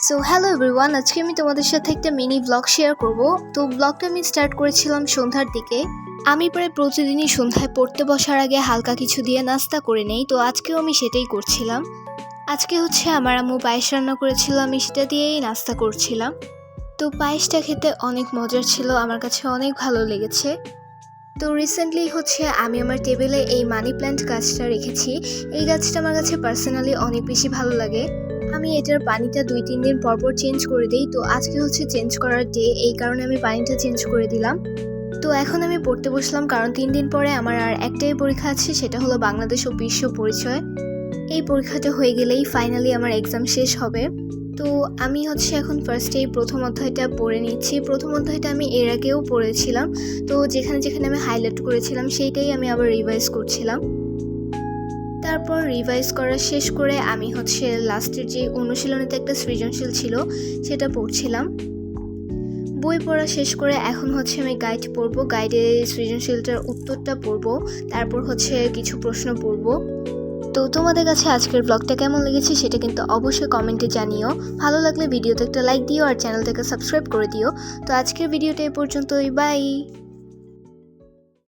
So hello everyone, আজকে আমি তোমাদের সাথে একটা মিনি ব্লগ শেয়ার করব। তো ব্লগটা আমি স্টার্ট করেছিলাম সন্ধ্যার দিকে। আমি প্রায় প্রতিদিনই সন্ধ্যায় পড়তে বসার আগে হালকা কিছু দিয়ে নাস্তা করে নেই, তো আজকেও আমি সেটাই করছিলাম। আজকে হচ্ছে আমার আম্মু পায়েস রান্না করেছিল, আমি সেটা দিয়েই নাস্তা করছিলাম। তো পায়েসটা খেতে অনেক মজার ছিল, আমার কাছে অনেক ভালো লেগেছে। তো রিসেন্টলি হচ্ছে আমি আমার টেবিলে এই মানি প্ল্যান্ট গাছটা রেখেছি। এই গাছটা আমার কাছে পার্সোনালি অনেক বেশি ভালো লাগে। আমি এটার পানিটা 2-3 দিন পর পর চেঞ্জ করে দিই। তো আজকে হচ্ছে চেঞ্জ করার ডে, এই কারণে আমি পানিটা চেঞ্জ করে দিলাম। তো এখন আমি পড়তে বসলাম, কারণ 3 দিন পরে আমার আর একটাই পরীক্ষা আছে, সেটা হলো বাংলাদেশ ও বিশ্ব পরিচয়। এই পরীক্ষাটা হয়ে গেলেই ফাইনালি আমার এক্সাম শেষ হবে। তো আমি হচ্ছে এখন ফার্স্টেই প্রথম অধ্যায়টা পড়ে নিচ্ছি। প্রথম অধ্যায়টা আমি এর আগেও পড়েছিলাম, তো যেখানে যেখানে আমি হাইলাইট করেছিলাম সেইটাই আমি আবার রিভাইজ করছিলাম। তারপর রিভাইজ করা শেষ করে আমি হচ্ছে লাস্টের যে অনুশীলনীতে একটা সৃজনশীল ছিল সেটা পড়ছিলাম। বই পড়া শেষ করে এখন হচ্ছে আমি গাইড পড়বো, গাইডে সৃজনশীলটার উত্তরটা পড়বো, তারপর হচ্ছে কিছু প্রশ্ন পড়বো। তো তোমাদের কাছে আজকের ব্লগটা কেমন লেগেছে সেটা কিন্তু অবশ্যই কমেন্টে জানিও। ভালো লাগলে ভিডিওতে একটা লাইক দিও আর চ্যানেলটাকে সাবস্ক্রাইব করে দিও। তো আজকের ভিডিওটা এই পর্যন্তই, বাই।